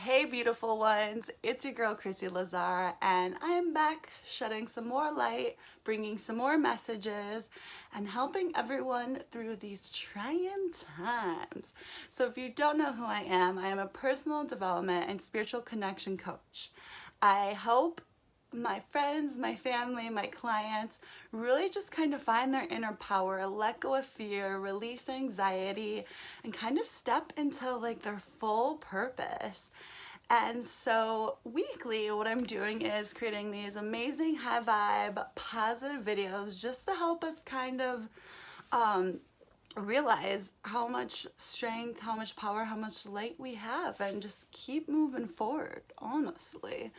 Hey beautiful ones, it's your girl Chrissy Lazar, and I'm back shedding some more light, bringing some more messages, and helping everyone through these trying times. So if you don't know who I am a personal development and spiritual connection coach. I help my friends, my family, my clients really just kind of find their inner power, let go of fear, release anxiety, and kind of step into like their full purpose. And so weekly what I'm doing is creating these amazing high vibe positive videos just to help us kind of realize how much strength, how much power, how much light we have, and just keep moving forward, honestly.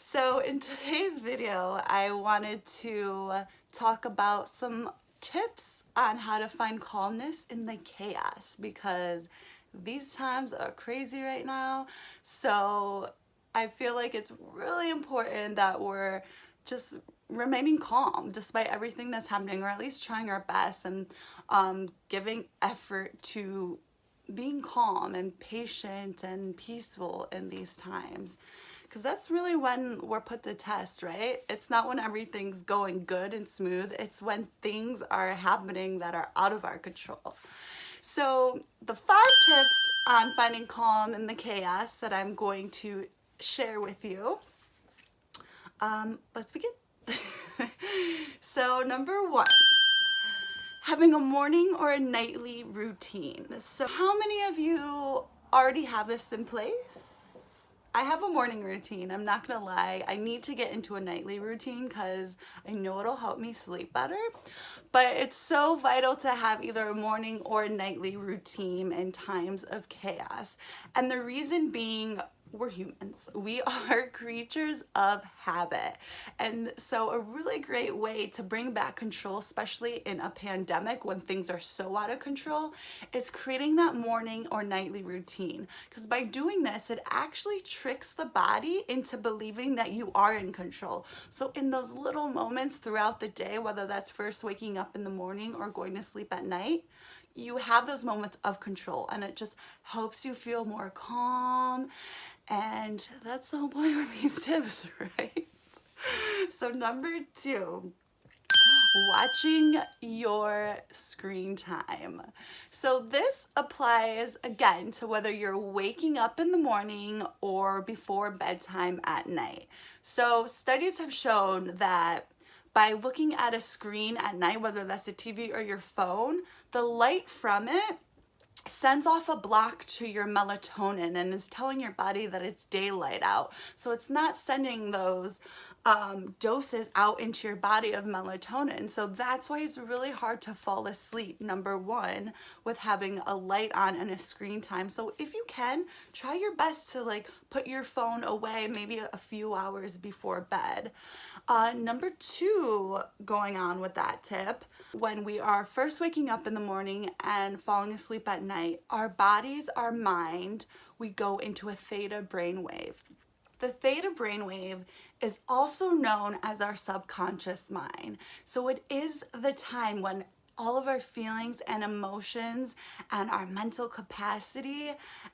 So in today's video, I wanted to talk about some tips on how to find calmness in the chaos, because these times are crazy right now. So I feel like it's really important that we're just remaining calm despite everything that's happening, or at least trying our best and giving effort to being calm and patient and peaceful in these times. Because that's really when we're put to test, right? It's not when everything's going good and smooth. It's when things are happening that are out of our control. So the 5 tips on finding calm in the chaos that I'm going to share with you. Let's begin. So number 1, having a morning or a nightly routine. So how many of you already have this in place? I have a morning routine, I'm not gonna lie. I need to get into a nightly routine because I know it'll help me sleep better. But it's so vital to have either a morning or a nightly routine in times of chaos. And the reason being, we're humans. We are creatures of habit. And so a really great way to bring back control, especially in a pandemic when things are so out of control, is creating that morning or nightly routine. Because by doing this, it actually tricks the body into believing that you are in control. So in those little moments throughout the day, whether that's first waking up in the morning or going to sleep at night, you have those moments of control, and it just helps you feel more calm. And that's the whole point of these tips, right? So number 2, watching your screen time. So this applies again to whether you're waking up in the morning or before bedtime at night. So studies have shown that by looking at a screen at night, whether that's a TV or your phone, the light from it sends off a block to your melatonin and is telling your body that it's daylight out. So it's not sending those doses out into your body of melatonin. So that's why it's really hard to fall asleep, number 1, with having a light on and a screen time. So if you can, try your best to like put your phone away maybe a few hours before bed. Number 2, going on with that tip, when we are first waking up in the morning and falling asleep at night, our bodies, our mind, we go into a theta brainwave. The theta brainwave is also known as our subconscious mind. So it is the time when all of our feelings and emotions and our mental capacity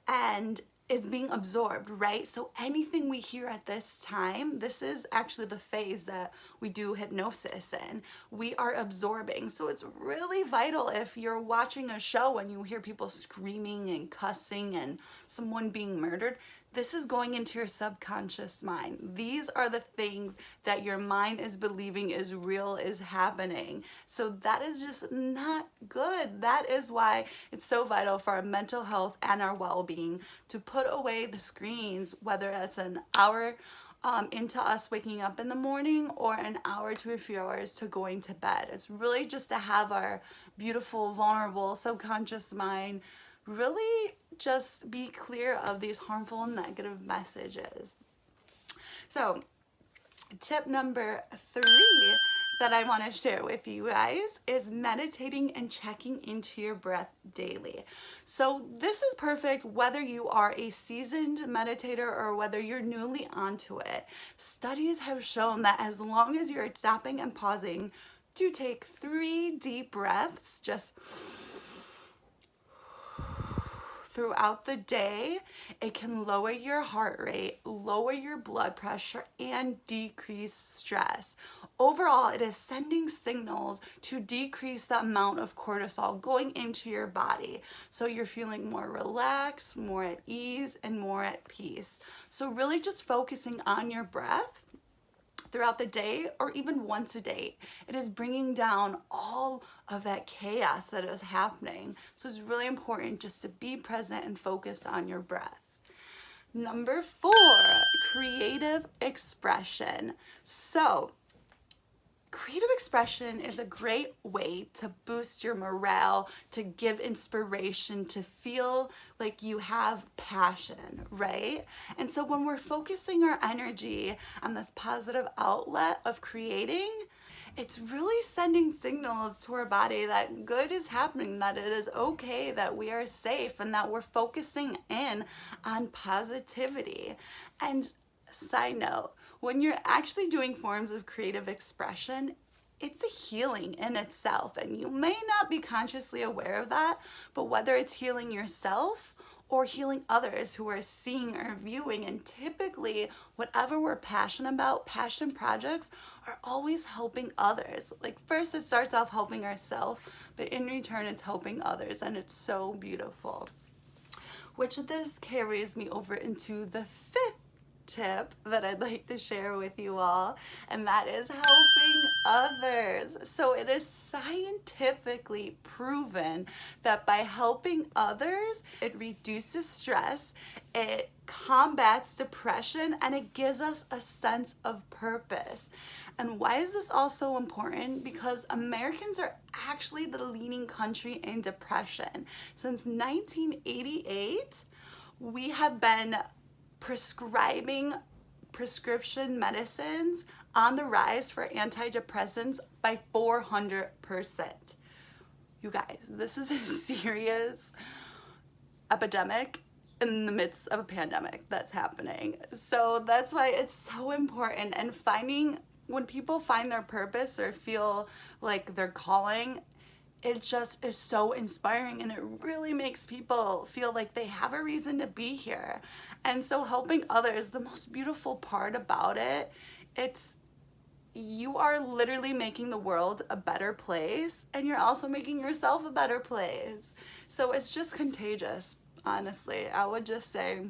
and is being absorbed, right? So anything we hear at this time, this is actually the phase that we do hypnosis in. We are absorbing. So it's really vital if you're watching a show and you hear people screaming and cussing and someone being murdered, this is going into your subconscious mind. These are the things that your mind is believing is real, is happening. So that is just not good. That is why it's so vital for our mental health and our well-being to put away the screens, whether it's an hour into us waking up in the morning or an hour to a few hours to going to bed. It's really just to have our beautiful, vulnerable subconscious mind really just be clear of these harmful negative messages. So tip number 3 that I want to share with you guys is meditating and checking into your breath daily. So this is perfect whether you are a seasoned meditator or whether you're newly onto it. Studies have shown that as long as you're stopping and pausing to take 3 deep breaths, just throughout the day, it can lower your heart rate, lower your blood pressure, and decrease stress. Overall, it is sending signals to decrease the amount of cortisol going into your body. So you're feeling more relaxed, more at ease, and more at peace. So really just focusing on your breath throughout the day, or even once a day, it is bringing down all of that chaos that is happening. So it's really important just to be present and focused on your breath. Number 4, creative expression. So creative expression is a great way to boost your morale, to give inspiration, to feel like you have passion, right? And so when we're focusing our energy on this positive outlet of creating, it's really sending signals to our body that good is happening, that it is okay, that we are safe, and that we're focusing in on positivity. And side note, when you're actually doing forms of creative expression, it's a healing in itself, and you may not be consciously aware of that, but whether it's healing yourself or healing others who are seeing or viewing, and typically whatever we're passionate about, passion projects are always helping others. Like first it starts off helping ourselves, but in return it's helping others, and it's so beautiful. Which this carries me over into the 5th tip that I'd like to share with you all, and that is helping others. So it is scientifically proven that by helping others, it reduces stress, it combats depression, and it gives us a sense of purpose. And why is this also important? Because Americans are actually the leading country in depression. Since 1988, we have been prescribing prescription medicines on the rise for antidepressants by 400%. You guys, this is a serious epidemic in the midst of a pandemic that's happening. So that's why it's so important. And when people find their purpose or feel like they're calling, it just is so inspiring, and it really makes people feel like they have a reason to be here. And so helping others, the most beautiful part about it, you are literally making the world a better place, and you're also making yourself a better place. So it's just contagious, honestly. I would just say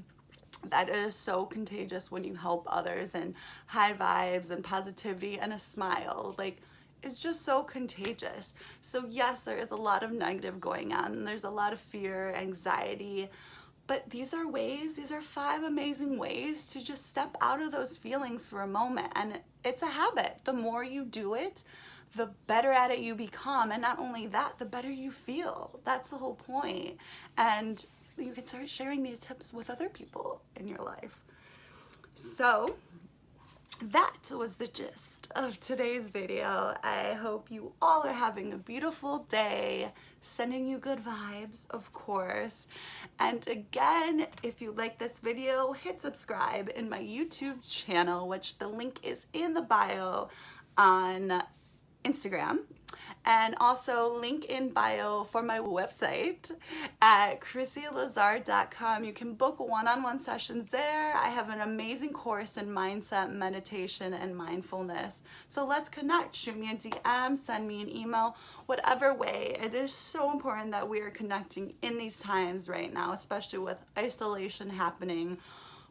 that it is so contagious when you help others, and high vibes and positivity and a smile. Like, it's just so contagious. So yes, there is a lot of negative going on. There's a lot of fear, anxiety, but these are 5 amazing ways to just step out of those feelings for a moment. And it's a habit. The more you do it, the better at it you become. And not only that, the better you feel. That's the whole point. And you can start sharing these tips with other people in your life. So that was the gist of today's video. I hope you all are having a beautiful day, sending you good vibes, of course. And again, if you like this video, hit subscribe in my YouTube channel, which the link is in the bio on Instagram. And also link in bio for my website at chrissylazar.com. You can book one-on-one sessions there. I have an amazing course in mindset, meditation, and mindfulness. So let's connect. Shoot me a DM, send me an email, whatever way. It is so important that we are connecting in these times right now, especially with isolation happening.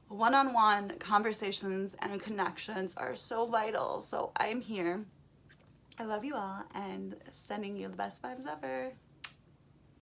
One-on-one conversations and connections are so vital. So I'm here. I love you all, and sending you the best vibes ever.